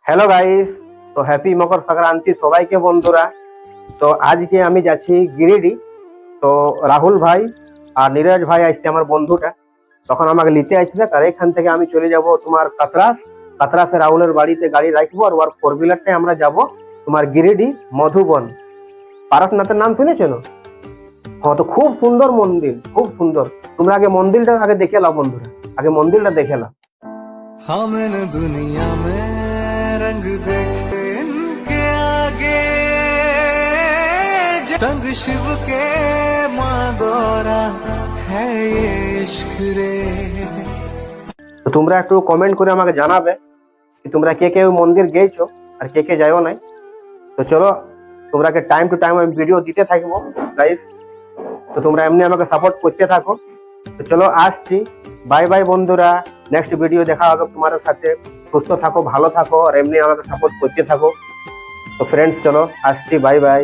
Hello guys, তো happy Makar Sankranti সবাইকে বন্ধুরা। তো আজকে আমি যাচ্ছি গিরিডি। তো রাহুল ভাই আর নীরজ ভাই আসছে, আমার বন্ধুটা, তখন আমাকে নিতে আসবে। আর এখান থেকে আমি চলে যাব তোমার কাতরাসে রাহুলের বাড়িতে গাড়ি রাখবো, আর ওর 4 হুইলারটাই আমরা যাব তোমার গিরিডি মধুবন। পারসনাথের নাম শুনেছো না? হ্যাঁ, তো খুব সুন্দর মন্দির, খুব সুন্দর। তোমরা আগে মন্দিরটা আগে দেখে নাও বন্ধুরা, আগে মন্দিরটা দেখে নাও। हाँ मैंने दुनिया में रंग देखे इनके आगे संग शिव के मादोरा है ये इश्क रे। তো তোমরা একটু কমেন্ট করে আমাকে জানাবে যে তোমরা কে কে ওই মন্দির গেছো আর কে কে যাও নাই। তো চলো, তোমরাকে টাইম টু টাইম আমি ভিডিও দিতে থাকবো গাইস। তো তোমরা এমনি আমাকে সাপোর্ট করতে থাকো। তো চলো আসছি, বাই বাই বন্ধুরা। নেক্সট ভিডিও দেখা হবে তোমাদের সাথে। সুস্থ থাকো, ভালো থাকো, আর এমনি আমাকে সাপোর্ট করতে থাকো। তো ফ্রেন্ডস চলো আসছি, বাই বাই।